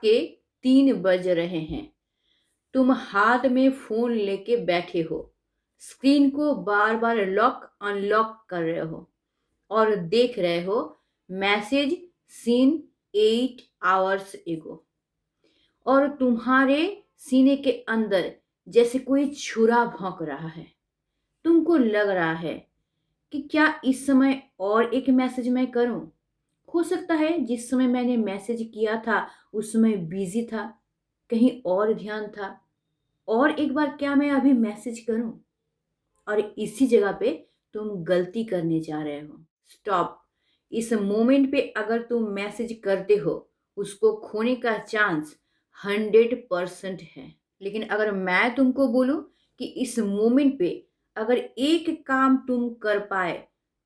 के 3 बज रहे हैं। तुम हाथ में फोन लेके बैठे हो, स्क्रीन को बार बार लॉक अनलॉक कर रहे हो और देख रहे हो मैसेज सीन 8 आवर्स एगो। और तुम्हारे सीने के अंदर जैसे कोई छुरा भौंक रहा है। तुमको लग रहा है कि क्या इस समय और एक मैसेज मैं करूं? हो सकता है जिस समय मैंने मैसेज किया था उस समय बिजी था, कहीं और ध्यान था, और एक बार क्या मैं अभी मैसेज करूं? और इसी जगह पे तुम गलती करने जा रहे हो। स्टॉप। इस मोमेंट पे अगर तुम मैसेज करते हो, उसको खोने का चांस 100% है। लेकिन अगर मैं तुमको बोलूं कि इस मोमेंट पे अगर एक काम तुम कर पाए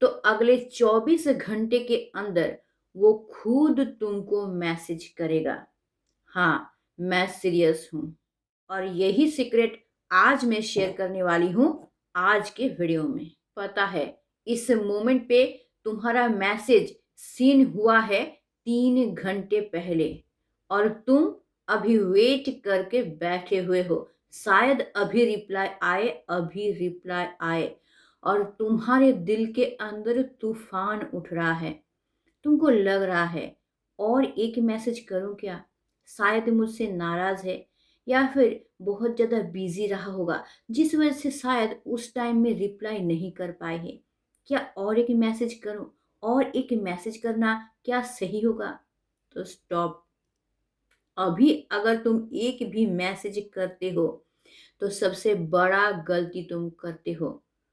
तो अगले 24 घंटे के अंदर वो खुद तुमको मैसेज करेगा। हाँ, मैं सीरियस हूं। और यही सीक्रेट आज मैं शेयर करने वाली हूँ आज के वीडियो में। पता है, इस मोमेंट पे तुम्हारा मैसेज सीन हुआ है 3 घंटे पहले और तुम अभी वेट करके बैठे हुए हो, शायद अभी रिप्लाई आए, अभी रिप्लाई आए। और तुम्हारे दिल के अंदर तूफान उठ रहा है। तुमको लग रहा है और एक मैसेज करूं क्या? शायद मुझसे नाराज है या फिर बहुत ज़्यादा बिजी रहा होगा जिस वजह से शायद उस टाइम में रिप्लाई नहीं कर पाए हैं। क्या और एक मैसेज करूं? और एक मैसेज करना क्या सही होगा? तो स्टॉप। अभी अगर तुम एक भी मैसेज करते हो तो सबसे बड़ा गलती तुम करते हो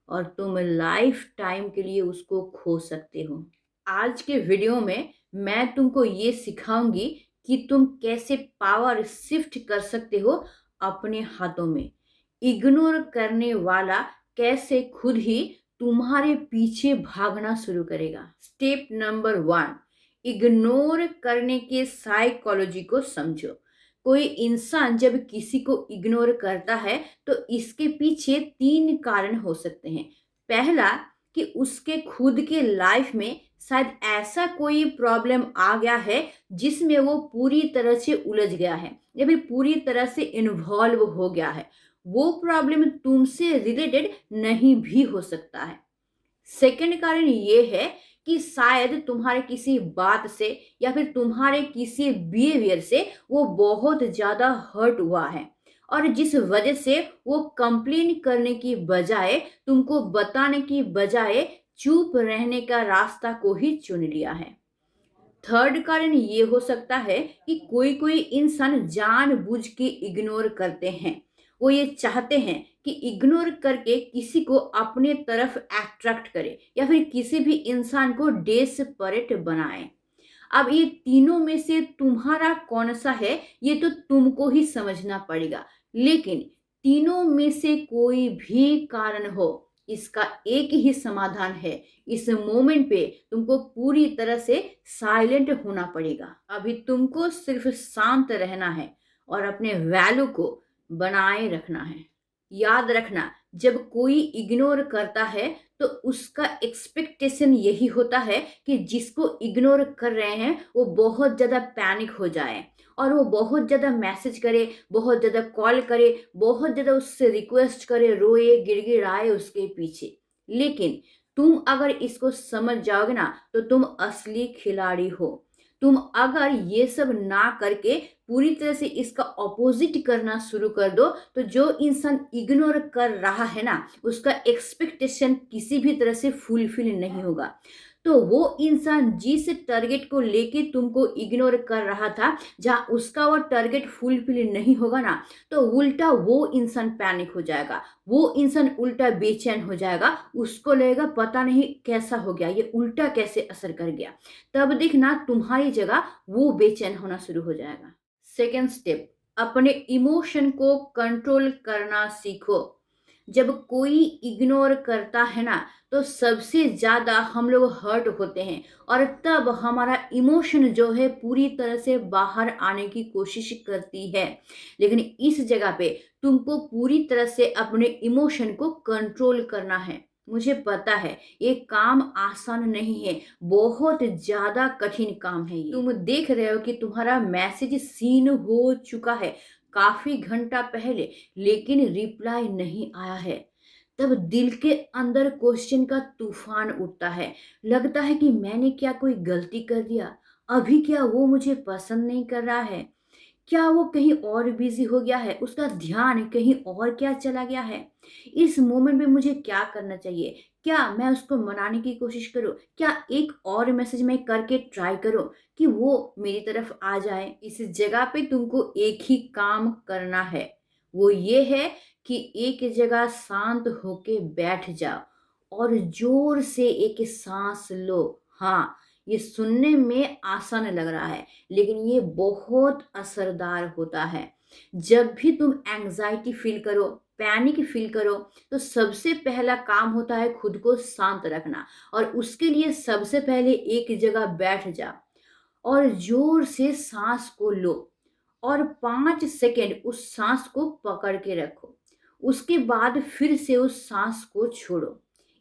और तुम लाइफ टाइम के लिए उसको खो सकते हो। आज के वीडियो में मैं तुमको ये सिखाऊंगी कि तुम कैसे पावर शिफ्ट कर सकते हो अपने हाथों में। इग्नोर करने वाला कैसे खुद ही तुम्हारे पीछे भागना शुरू करेगा। स्टेप नंबर 1, इग्नोर करने के साइकोलॉजी को समझो। कोई इंसान जब किसी को इग्नोर करता है तो इसके पीछे 3 कारण हो सकते हैं। पहला, कि उसके खुद के लाइफ में शायद ऐसा कोई प्रॉब्लम आ गया है जिसमें वो पूरी तरह से उलझ गया है या फिर पूरी तरह से इन्वॉल्व हो गया है। वो प्रॉब्लम तुमसे रिलेटेड नहीं भी हो सकता है। सेकंड कारण ये है कि शायद तुम्हारे किसी बात से या फिर तुम्हारे किसी बिहेवियर से वो बहुत ज्यादा हर्ट हुआ है और जिस वजह से वो कंप्लेन करने की बजाय, तुमको बताने की बजाय चुप रहने का रास्ता को ही चुन लिया है। थर्ड कारण ये हो सकता है कि कोई कोई इंसान जानबूझ के इग्नोर करते हैं। वो ये चाहते हैं कि इग्नोर करके किसी को अपने तरफ अट्रैक्ट करे या फिर किसी भी इंसान को डेस्परेट बनाए। अब ये तीनों में से तुम्हारा कौन सा है ये तो तुमको ही समझना पड़ेगा। लेकिन तीनों में से कोई भी कारण हो, इसका एक ही समाधान है। इस मोमेंट पे तुमको पूरी तरह से साइलेंट होना पड़ेगा। अभी तुमको सिर्फ शांत रहना है और अपने वैल्यू को बनाए रखना है। याद रखना, जब कोई इग्नोर करता है तो उसका एक्सपेक्टेशन यही होता है कि जिसको इग्नोर कर रहे हैं वो बहुत ज़्यादा पैनिक हो जाए और वो बहुत ज़्यादा मैसेज करे, बहुत ज़्यादा कॉल करे, बहुत ज़्यादा उससे रिक्वेस्ट करे, रोए गिड़गिड़ाए उसके पीछे। लेकिन तुम अगर इसको समझ जाओगे ना तो तुम असली खिलाड़ी हो। तुम अगर ये सब ना करके पूरी तरह से इसका ऑपोजिट करना शुरू कर दो तो जो इंसान इग्नोर कर रहा है ना उसका एक्सपेक्टेशन किसी भी तरह से फुलफिल नहीं होगा। तो वो इंसान जिस टारगेट को लेके तुमको इग्नोर कर रहा था, जहाँ उसका वो टारगेट फुलफिल नहीं होगा ना तो उल्टा वो इंसान पैनिक हो जाएगा, वो इंसान उल्टा बेचैन हो जाएगा। उसको लगेगा पता नहीं कैसा हो गया, ये उल्टा कैसे असर कर गया। तब देखना तुम्हारी जगह वो बेचैन होना शुरू हो जाएगा। सेकेंड स्टेप, अपने इमोशन को कंट्रोल करना सीखो। जब कोई इग्नोर करता है ना तो सबसे ज्यादा हम लोग हर्ट होते हैं और तब हमारा इमोशन जो है पूरी तरह से बाहर आने की कोशिश करती है। लेकिन इस जगह पे तुमको पूरी तरह से अपने इमोशन को कंट्रोल करना है। मुझे पता है ये काम आसान नहीं है, बहुत ज़्यादा कठिन काम है ये। तुम देख रहे हो कि तुम्हारा मैसेज सीन हो चुका है काफ़ी घंटा पहले, लेकिन रिप्लाई नहीं आया है। तब दिल के अंदर क्वेश्चन का तूफान उठता है। लगता है कि मैंने क्या कोई गलती कर दिया? अभी क्या वो मुझे पसंद नहीं कर रहा है? क्या वो कहीं और बिजी हो गया है? उसका ध्यान कहीं और क्या चला गया है? इस मोमेंट में मुझे क्या करना चाहिए? क्या मैं उसको मनाने की कोशिश करूँ? क्या एक और मैसेज मैं करके ट्राई करूँ कि वो मेरी तरफ आ जाए? इस जगह पे तुमको एक ही काम करना है। वो ये है कि एक जगह शांत होके बैठ जाओ और ज़ोर से एक साँस लो। हाँ, ये सुनने में आसान लग रहा है, लेकिन ये बहुत असरदार होता है। जब भी तुम एंग्जाइटी फील करो, पैनिक फील करो, तो सबसे पहला काम होता है खुद को शांत रखना, और उसके लिए सबसे पहले एक जगह बैठ जा और जोर से सांस को लो और 5 सेकेंड उस सांस को पकड़ के रखो। उसके बाद फिर से उस सांस को छोड़ो।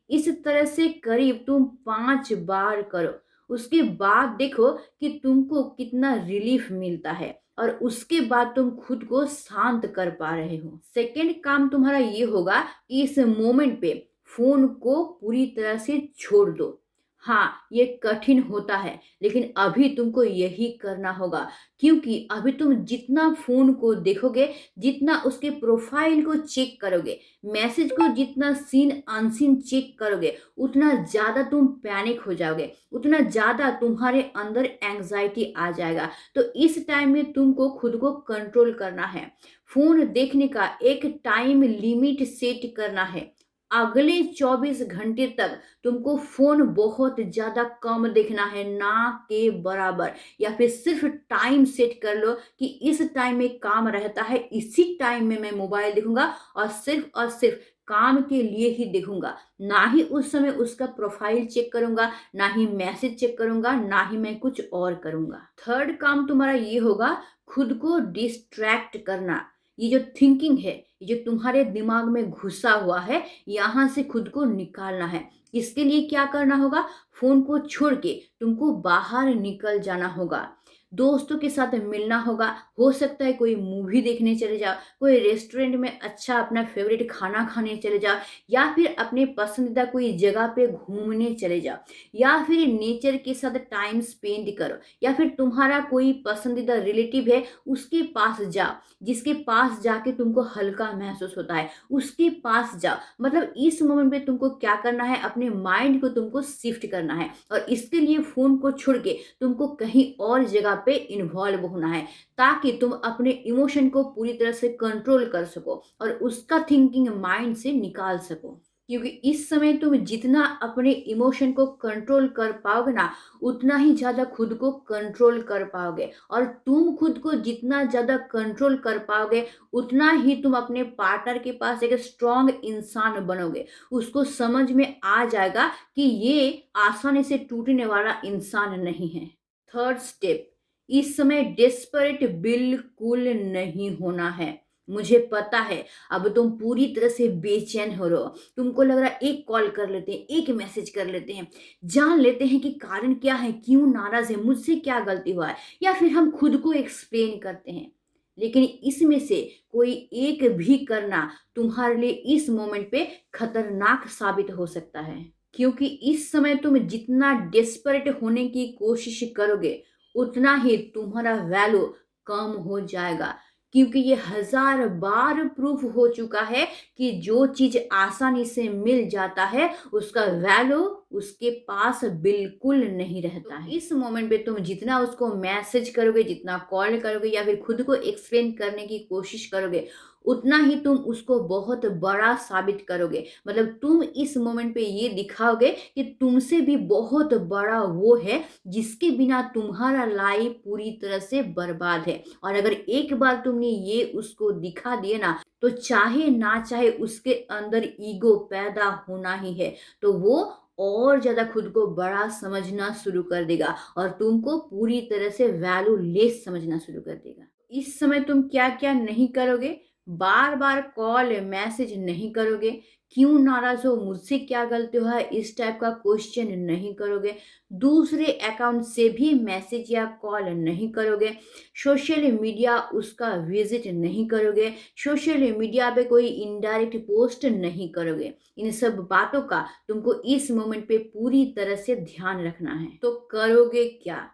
इस तरह से करीब तुम 5 बार करो। उसके बाद देखो कि तुमको कितना रिलीफ मिलता है और उसके बाद तुम खुद को शांत कर पा रहे हो। सेकेंड काम तुम्हारा ये होगा कि इस मोमेंट पे फोन को पूरी तरह से छोड़ दो। हाँ, ये कठिन होता है, लेकिन अभी तुमको यही करना होगा, क्योंकि अभी तुम जितना फ़ोन को देखोगे, जितना उसके प्रोफ़ाइल को चेक करोगे, मैसेज को जितना सीन अनसीन चेक करोगे, उतना ज़्यादा तुम पैनिक हो जाओगे, उतना ज़्यादा तुम्हारे अंदर एंग्ज़ायटी आ जाएगा। तो इस टाइम में तुमको खुद को कंट्रोल करना है। फ़ोन देखने का एक टाइम लिमिट सेट करना है। अगले 24 घंटे तक तुमको फ़ोन बहुत ज़्यादा कम देखना है, ना के बराबर। या फिर सिर्फ़ टाइम सेट कर लो कि इस टाइम में काम रहता है, इसी टाइम में मैं मोबाइल देखूँगा और सिर्फ़ काम के लिए ही देखूँगा। ना ही उस समय उसका प्रोफ़ाइल चेक करूँगा, ना ही मैसेज चेक करूँगा, ना ही मैं कुछ और करूँगा। थर्ड काम तुम्हारा ये होगा, खुद को डिस्ट्रैक्ट करना। ये जो थिंकिंग है, ये जो तुम्हारे दिमाग में घुसा हुआ है, यहाँ से खुद को निकालना है। इसके लिए क्या करना होगा? फ़ोन को छोड़ के तुमको बाहर निकल जाना होगा। दोस्तों के साथ मिलना होगा, हो सकता है कोई मूवी देखने चले जाओ, कोई रेस्टोरेंट में अच्छा अपना फ़ेवरेट खाना खाने चले जाओ, या फिर अपने पसंदीदा कोई जगह पे घूमने चले जाओ, या फिर नेचर के साथ टाइम स्पेंड करो, या फिर तुम्हारा कोई पसंदीदा रिलेटिव है, उसके पास जाओ, जिसके पास जाके तुमको हल्का महसूस होता है, उसके पास जाओ। मतलब इस मोमेंट पे तुमको क्या करना है, अपने माइंड को तुमको शिफ्ट करना है, और इसके लिए फ़ोन को छोड़ के तुमको कहीं और जगह पे इन्वॉल्व होना है, ताकि तुम अपने इमोशन को पूरी तरह से कंट्रोल कर सको और उसका थिंकिंग माइंड से निकाल सको। क्योंकि इस समय तुम जितना अपने इमोशन को कंट्रोल कर पाओगे ना, उतना ही ज़्यादा खुद को कंट्रोल कर पाओगे, और तुम खुद को जितना ज़्यादा कंट्रोल कर पाओगे, उतना ही तुम अपने पार्टनर के पास एक स्ट्रॉन्ग इंसान बनोगे। उसको समझ में आ जाएगा कि ये आसानी से टूटने वाला इंसान नहीं है। थर्ड स्टेप, इस समय डेस्परेट बिल्कुल नहीं होना है। मुझे पता है अब तुम पूरी तरह से बेचैन हो रहे हो। तुमको लग रहा है एक कॉल कर लेते हैं, एक मैसेज कर लेते हैं, जान लेते हैं कि कारण क्या है, क्यों नाराज़ है, मुझसे क्या गलती हुआ है, या फिर हम खुद को एक्सप्लेन करते हैं। लेकिन इसमें से कोई एक भी करना तुम्हारे लिए इस मोमेंट पे खतरनाक साबित हो सकता है। क्योंकि इस समय तुम जितना डेस्परेट होने की कोशिश करोगे, उतना ही तुम्हारा वैल्यू कम हो जाएगा। क्योंकि ये 1000 बार प्रूफ हो चुका है कि जो चीज़ आसानी से मिल जाता है, उसका वैल्यू उसके पास बिल्कुल नहीं रहता है। इस मोमेंट पे तुम जितना उसको मैसेज करोगे, जितना कॉल करोगे, या फिर खुद को एक्सप्लेन करने की कोशिश करोगे, उतना ही तुम उसको बहुत बड़ा साबित करोगे। मतलब तुम इस मोमेंट पे ये दिखाओगे कि तुमसे भी बहुत बड़ा वो है, जिसके बिना तुम्हारा लाइफ पूरी तरह से बर्बाद है। और अगर एक बार तुमने ये उसको दिखा दिया ना, तो चाहे ना चाहे उसके अंदर ईगो पैदा होना ही है। तो वो और ज़्यादा खुद को बड़ा समझना शुरू कर देगा और तुमको पूरी तरह से वैल्यू लेस समझना शुरू कर देगा। इस समय तुम क्या-क्या नहीं करोगे? बार-बार कॉल, मैसेज नहीं करोगे, क्यों नाराज हो, मुझसे क्या गलती हुआ है, इस टाइप का क्वेश्चन नहीं करोगे। दूसरे अकाउंट से भी मैसेज या कॉल नहीं करोगे। सोशल मीडिया उसका विजिट नहीं करोगे। सोशल मीडिया पे कोई इनडायरेक्ट पोस्ट नहीं करोगे। इन सब बातों का तुमको इस मोमेंट पे पूरी तरह से ध्यान रखना है। तो करोगे क्या?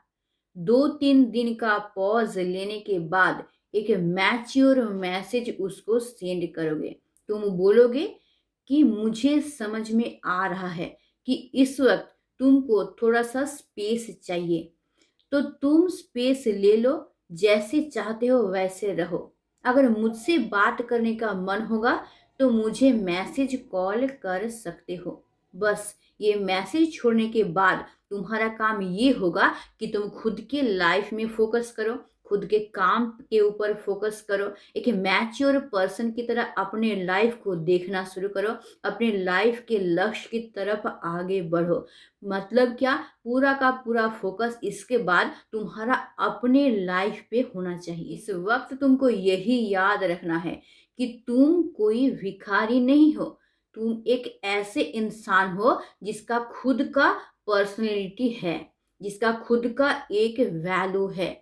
2-3 दिन का पॉज लेने के बाद एक मैच्योर मैसेज उसको सेंड करोगे। तुम बोलोगे कि मुझे समझ में आ रहा है कि इस वक्त तुमको थोड़ा सा स्पेस चाहिए, तो तुम स्पेस ले लो, जैसे चाहते हो वैसे रहो। अगर मुझसे बात करने का मन होगा तो मुझे मैसेज कॉल कर सकते हो। बस ये मैसेज छोड़ने के बाद तुम्हारा काम ये होगा कि तुम खुद के लाइफ में फोकस करो, खुद के काम के ऊपर फोकस करो। एक मैच्योर पर्सन की तरह अपने लाइफ को देखना शुरू करो, अपने लाइफ के लक्ष्य की तरफ आगे बढ़ो। मतलब क्या, पूरा का पूरा फोकस इसके बाद तुम्हारा अपने लाइफ पे होना चाहिए। इस वक्त तुमको यही याद रखना है कि तुम कोई भिखारी नहीं हो। तुम एक ऐसे इंसान हो जिसका खुद का पर्सनैलिटी है, जिसका खुद का एक वैल्यू है।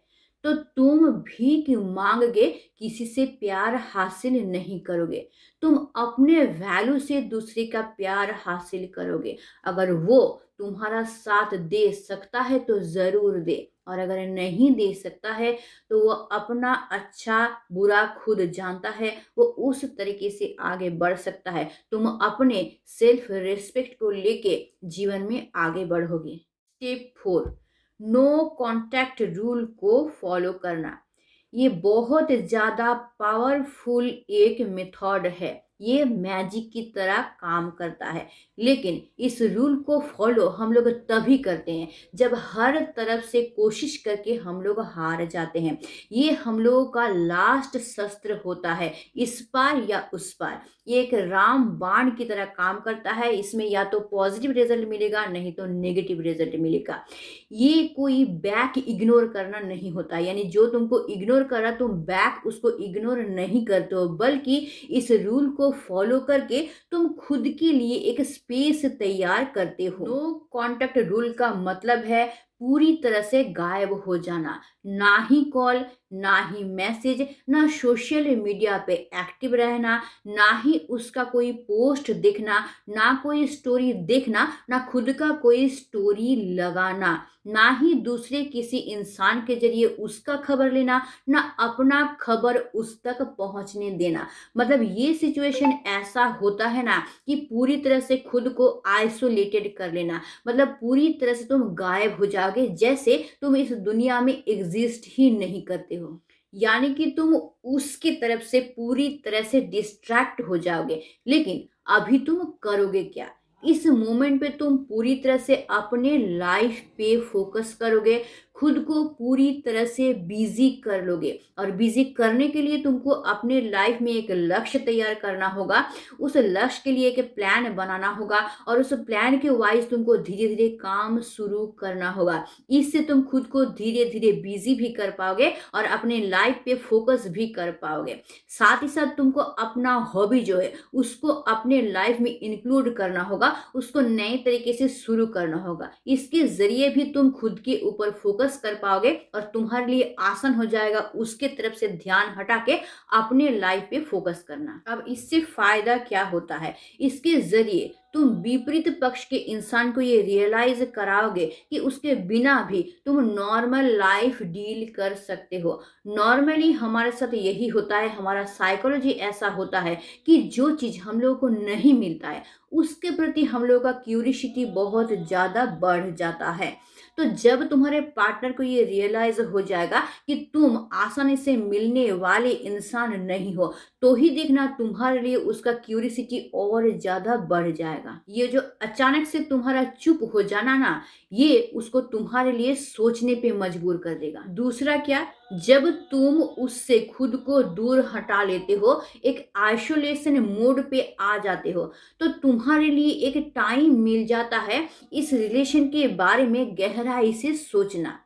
तो तुम भीख मांग के किसी से प्यार हासिल नहीं करोगे। तुम अपने वैल्यू से दूसरे का प्यार हासिल करोगे। अगर वो तुम्हारा साथ दे सकता है तो जरूर दे, और अगर नहीं दे सकता है तो वो अपना अच्छा बुरा खुद जानता है, वो उस तरीके से आगे बढ़ सकता है। तुम अपने सेल्फ रिस्पेक्ट को लेके जीवन में आगे बढ़ोगे। स्टेप 4, नो कॉन्टैक्ट रूल को फॉलो करना। ये बहुत ज़्यादा पावरफुल एक मेथड है। ये मैजिक की तरह काम करता है। लेकिन इस रूल को फॉलो हम लोग तभी करते हैं जब हर तरफ से कोशिश करके हम लोग हार जाते हैं। ये हम लोगों का लास्ट शस्त्र होता है, इस पार या उस पार। ये एक राम बाण की तरह काम करता है। इसमें या तो पॉजिटिव रिजल्ट मिलेगा, नहीं तो नेगेटिव रिजल्ट मिलेगा। ये कोई बैक इग्नोर करना नहीं होता, यानी जो तुमको इग्नोर कर रहा तुम बैक उसको इग्नोर नहीं करते हो, बल्कि इस रूल को फॉलो करके तुम खुद के लिए एक स्पेस तैयार करते हो। नो कॉन्टैक्ट रूल का मतलब है पूरी तरह से गायब हो जाना। ना ही कॉल, ना ही मैसेज, ना सोशल मीडिया पे एक्टिव रहना, ना ही उसका कोई पोस्ट देखना, ना कोई स्टोरी देखना, ना खुद का कोई स्टोरी लगाना, ना ही दूसरे किसी इंसान के जरिए उसका खबर लेना, ना अपना खबर उस तक पहुंचने देना। मतलब ये सिचुएशन ऐसा होता है ना कि पूरी तरह से खुद को आइसोलेटेड कर लेना। मतलब पूरी तरह से तुम गायब हो जाओगे, जैसे तुम इस दुनिया में एग्जिस्ट ही नहीं करते हो। यानी कि तुम उसकी तरफ से पूरी तरह से डिस्ट्रैक्ट हो जाओगे। लेकिन अभी तुम करोगे क्या? इस मोमेंट पे तुम पूरी तरह से अपने लाइफ पे फोकस करोगे, खुद को पूरी तरह से बिजी कर लोगे। और बिजी करने के लिए तुमको अपने लाइफ में एक लक्ष्य तैयार करना होगा। उस लक्ष्य के लिए एक प्लान बनाना होगा, और उस प्लान के वाइज तुमको धीरे धीरे काम शुरू करना होगा। इससे तुम खुद को धीरे धीरे बिजी भी कर पाओगे और अपने लाइफ पे फोकस भी कर पाओगे। साथ ही साथ तुमको अपना हॉबी जो है उसको अपने लाइफ में इंक्लूड करना होगा, उसको नए तरीके से शुरू करना होगा। इसके जरिए भी तुम खुद के ऊपर फोकस कर पाओगे और तुम्हारे लिए आसान हो जाएगा उसके तरफ से ध्यान हटा के अपने लाइफ पे फोकस करना। अब इससे फायदा क्या होता है? इसके जरिए तुम विपरीत पक्ष के इंसान को ये रियलाइज कराओगे कि उसके बिना भी तुम नॉर्मल लाइफ डील कर सकते हो। नॉर्मली हमारे साथ यही होता है, हमारा साइकोलॉजी ऐसा होता है कि जो चीज़ हम लोगों को नहीं मिलता है उसके प्रति हम लोगों का क्यूरियोसिटी बहुत ज़्यादा बढ़ जाता है। तो जब तुम्हारे पार्टनर को ये रियलाइज हो जाएगा कि तुम आसानी से मिलने वाले इंसान नहीं हो, तो ही देखना तुम्हारे लिए उसका क्यूरियोसिटी और ज्यादा बढ़ जाएगा। ये जो अचानक से तुम्हारा चुप हो जाना ना, ये उसको तुम्हारे लिए सोचने पे मजबूर कर देगा। दूसरा क्या, जब तुम उससे खुद को दूर हटा लेते हो, एक आइसोलेशन मोड पे आ जाते हो, तो तुम्हारे लिए एक टाइम मिल जाता है इस रिलेशन के बारे में गहराई से सोचना।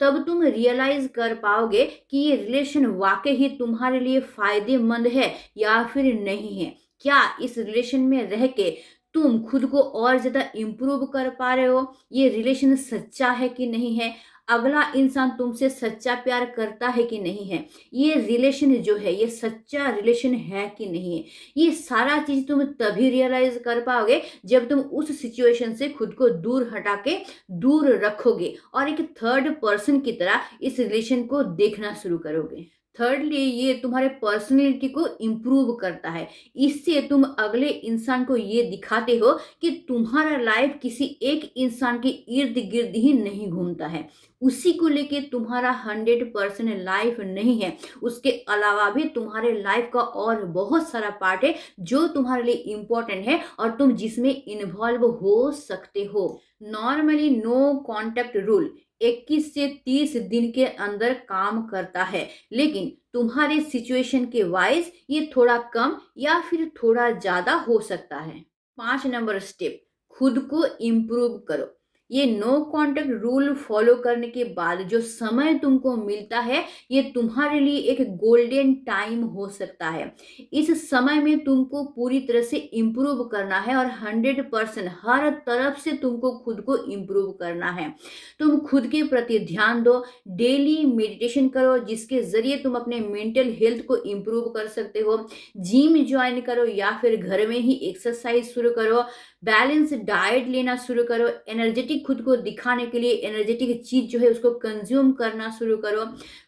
तब तुम रियलाइज कर पाओगे कि ये रिलेशन वाकई ही तुम्हारे लिए फायदेमंद है या फिर नहीं है। क्या इस रिलेशन में रह के तुम खुद को और ज़्यादा इम्प्रूव कर पा रहे हो? ये रिलेशन सच्चा है कि नहीं है? अगला इंसान तुमसे सच्चा प्यार करता है कि नहीं है? ये रिलेशन जो है, ये सच्चा रिलेशन है कि नहीं है? ये सारा चीज़ तुम तभी रियलाइज़ कर पाओगे जब तुम उस सिचुएशन से खुद को दूर हटा के दूर रखोगे और एक थर्ड पर्सन की तरह इस रिलेशन को देखना शुरू करोगे। थर्डली, ये तुम्हारे पर्सनैलिटी को इम्प्रूव करता है। इससे तुम अगले इंसान को ये दिखाते हो कि तुम्हारा लाइफ किसी एक इंसान के इर्द-गिर्द ही नहीं घूमता है। उसी को लेके तुम्हारा 100% लाइफ नहीं है। उसके अलावा भी तुम्हारे लाइफ का और बहुत सारा पार्ट है जो तुम्हारे लिए इम्पोर्टेंट है और तुम जिसमें इन्वॉल्व हो सकते हो। नॉर्मली नो कॉन्टैक्ट रूल 21 से 30 दिन के अंदर काम करता है, लेकिन तुम्हारे सिचुएशन के वाइज ये थोड़ा कम या फिर थोड़ा ज़्यादा हो सकता है। 5 नंबर स्टेप, खुद को इम्प्रूव करो। ये नो कॉन्टैक्ट रूल फॉलो करने के बाद जो समय तुमको मिलता है, ये तुम्हारे लिए एक गोल्डन टाइम हो सकता है। इस समय में तुमको पूरी तरह से इम्प्रूव करना है और 100% हर तरफ से तुमको खुद को इम्प्रूव करना है। तुम खुद के प्रति ध्यान दो, डेली मेडिटेशन करो जिसके ज़रिए तुम अपने मेंटल हेल्थ को इम्प्रूव कर सकते हो। जिम जॉइन करो या फिर घर में ही एक्सरसाइज शुरू करो। बैलेंस डाइट लेना शुरू करो। एनर्जेटिक खुद को दिखाने के लिए एनर्जेटिक चीज़ जो है उसको कंज्यूम करना शुरू करो।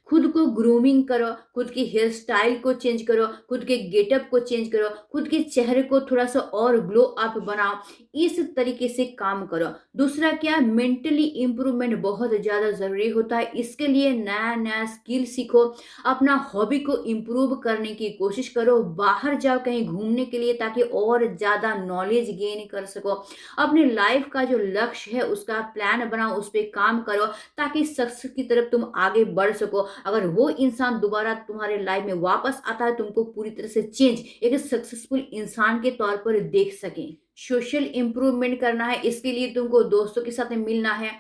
खुद को ग्रूमिंग करो, खुद की हेयर स्टाइल को चेंज करो, खुद के गेटअप को चेंज करो, खुद के चेहरे को थोड़ा सा और ग्लो अप बनाओ। इस तरीके से काम करो। दूसरा क्या, मेंटली इम्प्रूवमेंट बहुत ज़्यादा ज़रूरी होता है। इसके लिए नया नया स्किल सीखो, अपना हॉबी को इम्प्रूव करने की कोशिश करो, बाहर जाओ कहीं घूमने के लिए ताकि और ज़्यादा नॉलेज गेन कर सको। अपनी लाइफ का जो लक्ष्य है उसका प्लान बनाओ, उस पर काम करो ताकि सक्सेस की तरफ तुम आगे बढ़ सको। अगर वो इंसान दोबारा तुम्हारे लाइफ में वापस आता है, तुमको पूरी तरह से चेंज एक सक्सेसफुल इंसान के तौर पर देख सकें। सोशल इम्प्रूवमेंट करना है, इसके लिए तुमको दोस्तों के साथ मिलना है,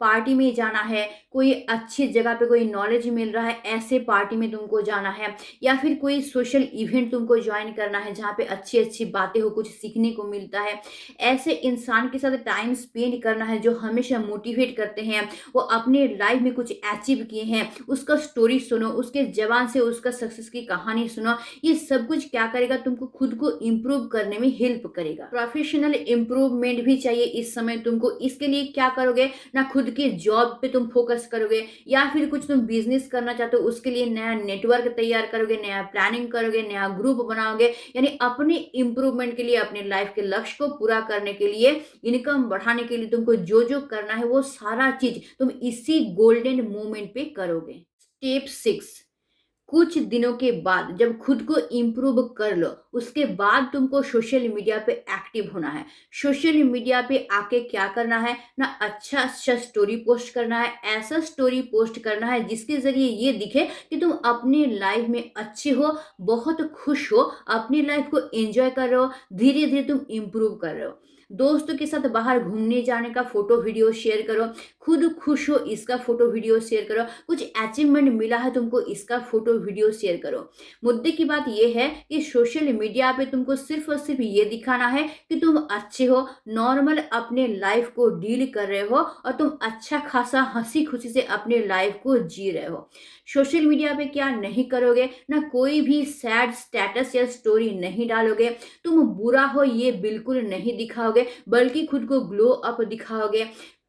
पार्टी में जाना है, कोई अच्छी जगह पे कोई नॉलेज मिल रहा है ऐसे पार्टी में तुमको जाना है, या फिर कोई सोशल इवेंट तुमको ज्वाइन करना है जहाँ पे अच्छी अच्छी बातें हो, कुछ सीखने को मिलता है। ऐसे इंसान के साथ टाइम स्पेंड करना है जो हमेशा मोटिवेट करते हैं, वो अपने लाइफ में कुछ अचीव किए हैं, उसका स्टोरी सुनो, उसके जबान से उसका सक्सेस की कहानी सुनो। ये सब कुछ क्या करेगा, तुमको खुद को इम्प्रूव करने में हेल्प करेगा। प्रोफेशनल इम्प्रूवमेंट भी चाहिए इस समय तुमको। इसके लिए क्या करोगे ना, खुद के जॉब पे तुम फोकस करोगे या फिर कुछ तुम बिजनेस करना चाहते हो, उसके लिए नया नेटवर्क तैयार करोगे, नया प्लानिंग करोगे, नया ग्रुप बनाओगे। यानी अपने इम्प्रूवमेंट के लिए, अपने लाइफ के लक्ष्य को पूरा करने के लिए, इनकम बढ़ाने के लिए तुमको जो जो करना है वो सारा चीज तुम इसी गोल्डन मोमेंट पे करोगे। स्टेप 6, कुछ दिनों के बाद जब खुद को इम्प्रूव कर लो, उसके बाद तुमको सोशल मीडिया पे एक्टिव होना है। सोशल मीडिया पे आके क्या करना है ना, अच्छा अच्छा स्टोरी पोस्ट करना है। ऐसा स्टोरी पोस्ट करना है जिसके ज़रिए ये दिखे कि तुम अपनी लाइफ में अच्छे हो, बहुत खुश हो, अपनी लाइफ को एंजॉय कर रहे हो, धीरे धीरे तुम इम्प्रूव कर रहे हो। दोस्तों के साथ बाहर घूमने जाने का फोटो वीडियो शेयर करो, खुद खुश हो इसका फोटो वीडियो शेयर करो, कुछ अचीवमेंट मिला है तुमको इसका फोटो वीडियो शेयर करो। मुद्दे की बात यह है कि सोशल मीडिया पे तुमको सिर्फ और सिर्फ ये दिखाना है कि तुम अच्छे हो, नॉर्मल अपने लाइफ को डील कर रहे हो और तुम अच्छा खासा हंसी खुशी से अपने लाइफ को जी रहे हो। सोशल मीडिया पे क्या नहीं करोगे ना, कोई भी सैड स्टेटस या स्टोरी नहीं डालोगे, तुम बुरा हो ये बिल्कुल नहीं दिखाओगे, बल्कि खुद को ग्लो अप दिखाओगे।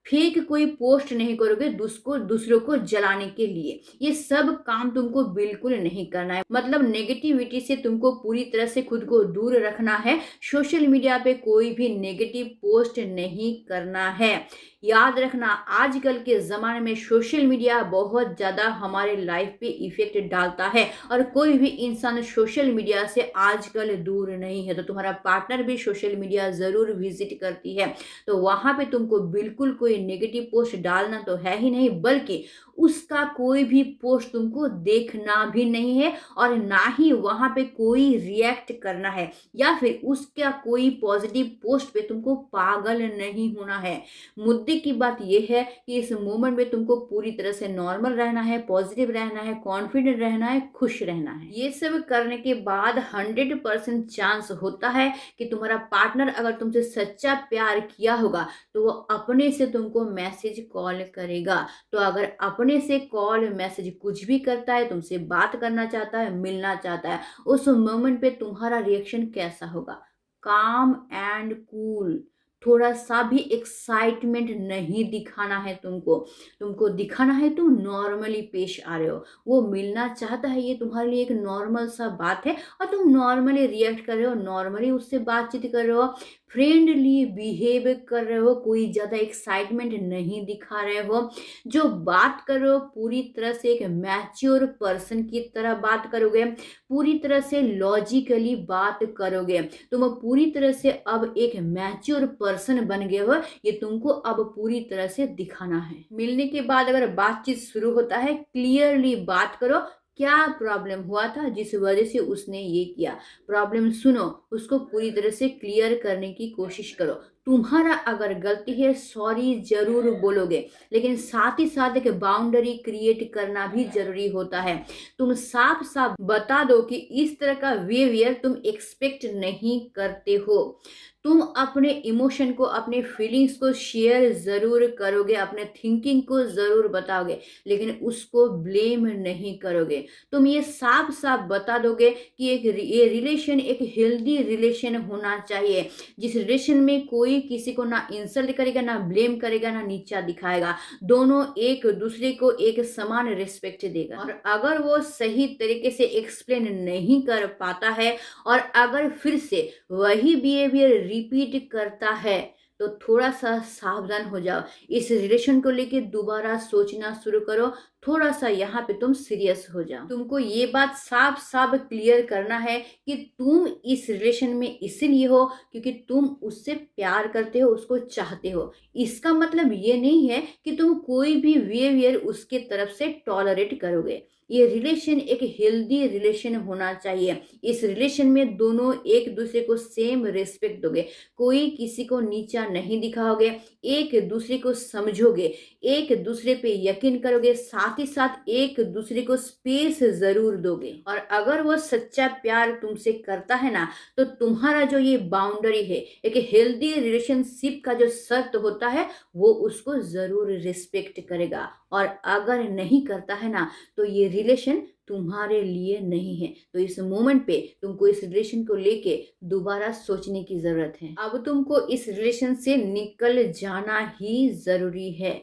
फेक कोई पोस्ट नहीं करोगे दूसरों को जलाने के लिए। ये सब काम तुमको बिल्कुल नहीं करना है। मतलब नेगेटिविटी से तुमको पूरी तरह से खुद को दूर रखना है। सोशल मीडिया पे कोई भी नेगेटिव पोस्ट नहीं करना है। याद रखना, आजकल के ज़माने में सोशल मीडिया बहुत ज़्यादा हमारे लाइफ पे इफ़ेक्ट डालता है और कोई भी इंसान सोशल मीडिया से आजकल दूर नहीं है। तो तुम्हारा पार्टनर भी सोशल मीडिया ज़रूर विजिट करती है, तो वहाँ पे तुमको बिल्कुल कोई कोई नेगेटिव पोस्ट डालना तो है ही नहीं, बल्कि उसका कोई भी पोस्ट तुमको देखना भी नहीं है और ना ही वहाँ पे कोई रिएक्ट करना है, या फिर उसका कोई पॉजिटिव पोस्ट पे तुमको पागल नहीं होना है। मुद्दे की बात यह है कि इस मोमेंट में तुमको पूरी तरह से नॉर्मल रहना है, पॉजिटिव रहना है, कॉन्फिडेंट रहना है, खुश रहना है। ये सब करने के बाद 100% चांस होता है कि तुम्हारा पार्टनर अगर तुमसे सच्चा प्यार किया होगा तो वो अपने से तुमको मैसेज कॉल करेगा। तो अगर अपने से कॉल मैसेज कुछ भी करता है, तुमसे बात करना चाहता है, मिलना चाहता है, उस मोमेंट पे तुम्हारा रिएक्शन कैसा होगा? काम एंड कूल। थोड़ा सा भी एक्साइटमेंट नहीं दिखाना है तुमको। तुमको दिखाना है तुम नॉर्मली पेश आ रहे हो, वो मिलना चाहता है, ये तुम्हारे लिए एक नॉर्मल सा बात है और तुम नॉर्मली रिएक्ट कर रहे हो, नॉर्मली उससे बातचीत कर रहे हो, फ्रेंडली बिहेव कर रहे हो, कोई ज़्यादा एक्साइटमेंट नहीं दिखा रहे हो। जो बात कर रहे हो पूरी तरह से एक मैच्योर पर्सन की तरह बात करोगे, पूरी तरह से लॉजिकली बात करोगे। तुम पूरी तरह से अब एक मैच्योर पर्सन बन गए हो, ये तुमको अब पूरी तरह से दिखाना है। मिलने के बाद अगर बातचीत शुरू होता है, क्लियरली बात करो, क्या प्रॉब्लम हुआ था जिस वजह से उसने ये किया, प्रॉब्लम सुनो, उसको पूरी तरह से क्लियर करने की कोशिश करो। तुम्हारा अगर गलती है, सॉरी जरूर बोलोगे, लेकिन साथ ही साथ एक बाउंड्री क्रिएट करना भी जरूरी होता है। तुम साफ साफ बता दो कि इस तरह का बिहेवियर तुम एक्सपेक्ट नहीं करते हो। तुम अपने इमोशन को, अपने फीलिंग्स को शेयर ज़रूर करोगे, अपने थिंकिंग को ज़रूर बताओगे, लेकिन उसको ब्लेम नहीं करोगे। तुम ये साफ साफ बता दोगे कि ये रिलेशन एक हेल्दी रिलेशन होना चाहिए, जिस रिलेशन में कोई किसी को ना इंसल्ट करेगा, ना ब्लेम करेगा, ना नीचा दिखाएगा, दोनों एक दूसरे को एक समान रिस्पेक्ट देगा। और अगर वो सही तरीके से एक्सप्लेन नहीं कर पाता है और अगर फिर से वही बिहेवियर रिपीट करता है, तो थोड़ा सा सावधान हो जाओ। इस रिलेशन को लेके दोबारा सोचना शुरू करो, थोड़ा सा यहाँ पे तुम सीरियस हो जाओ। तुमको ये बात साफ साफ क्लियर करना है कि तुम इस रिलेशन में इसीलिए हो क्योंकि तुम उससे प्यार करते हो, उसको चाहते हो। इसका मतलब ये नहीं है कि तुम कोई भी बिहेवियर उसके तरफ से टॉलरेट करोगे। ये रिलेशन एक हेल्दी रिलेशन होना चाहिए। इस रिलेशन में दोनों एक दूसरे को सेम रिस्पेक्ट दोगे, कोई किसी को नीचा नहीं दिखाओगे, एक दूसरे को समझोगे, एक दूसरे पे यकीन करोगे, साथ ही साथ एक दूसरे को स्पेस जरूर दोगे। और अगर वो सच्चा प्यार तुमसे करता है ना, तो तुम्हारा जो ये बाउंड्री है, एक हेल्दी रिलेशनशिप का जो शर्त होता है, वो उसको जरूर रिस्पेक्ट करेगा। और अगर नहीं करता है ना, तो ये रिलेशन तुम्हारे लिए नहीं है। तो इस मोमेंट पे तुमको इस रिलेशन को लेके दोबारा सोचने की जरूरत है। अब तुमको इस रिलेशन से निकल जाना ही जरूरी है।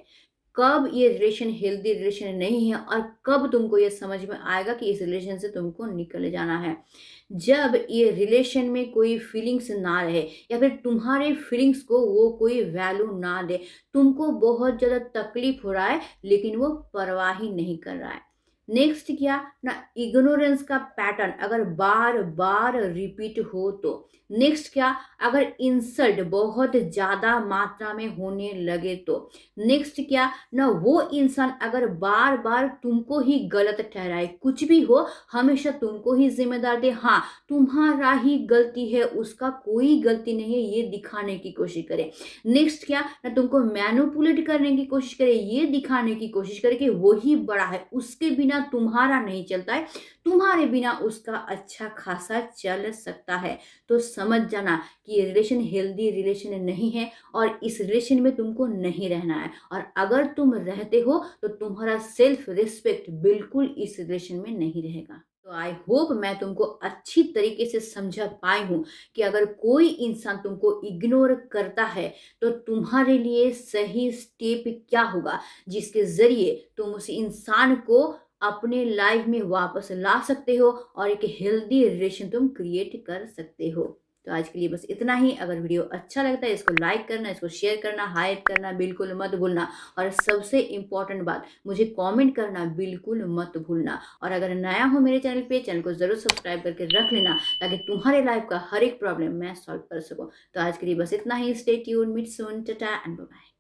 कब ये रिलेशन हेल्दी रिलेशन नहीं है और कब तुमको ये समझ में आएगा कि इस रिलेशन से तुमको निकल जाना है? जब ये रिलेशन में कोई फीलिंग्स ना रहे, या फिर तुम्हारे फीलिंग्स को वो कोई वैल्यू ना दे, तुमको बहुत ज़्यादा तकलीफ हो रहा है लेकिन वो परवाह ही नहीं कर रहा है। नेक्स्ट क्या ना, इग्नोरेंस का पैटर्न अगर बार बार रिपीट हो तो। नेक्स्ट क्या, अगर इंसल्ट बहुत ज़्यादा मात्रा में होने लगे तो। नेक्स्ट क्या ना, वो इंसान अगर बार बार तुमको ही गलत ठहराए, कुछ भी हो हमेशा तुमको ही जिम्मेदार दे, हाँ तुम्हारा ही गलती है, उसका कोई गलती नहीं है, ये दिखाने की कोशिश करे। नेक्स्ट क्या ना, तुमको मैनिपुलेट करने की कोशिश करे, ये दिखाने की कोशिश करे कि वो ही बड़ा है, उसके बिना तुम्हारा नहीं चलता है, तुम्हारे बिना उसका अच्छा खासा चल सकता है। तो समझ जाना कि ये रिलेशन हेल्दी रिलेशन नहीं है और इस रिलेशन में तुमको नहीं रहना है। और अगर तुम रहते हो तो तुम्हारा सेल्फ रिस्पेक्ट बिल्कुल इस रिलेशन में नहीं रहेगा। तो आई होप मैं तुमको अच्छी तरीके से समझा पाई हूँ कि अगर कोई इंसान तुमको इग्नोर करता है तो तुम्हारे लिए सही स्टेप क्या होगा जिसके जरिए तुम उस इंसान को अपने लाइफ में वापस ला सकते हो और एक हेल्दी रिलेशन तुम क्रिएट कर सकते हो। तो आज के लिए बस इतना ही। अगर वीडियो अच्छा लगता है इसको लाइक करना, इसको शेयर करना, हाइप करना बिल्कुल मत भूलना। और सबसे इम्पॉर्टेंट बात, मुझे कमेंट करना बिल्कुल मत भूलना। और अगर नया हो मेरे चैनल पे, चैनल को ज़रूर सब्सक्राइब करके रख लेना ताकि तुम्हारे लाइफ का हर एक प्रॉब्लम मैं सॉल्व कर सकूँ। तो आज के लिए बस इतना ही। Stay tuned, meet soon, tata and bye bye.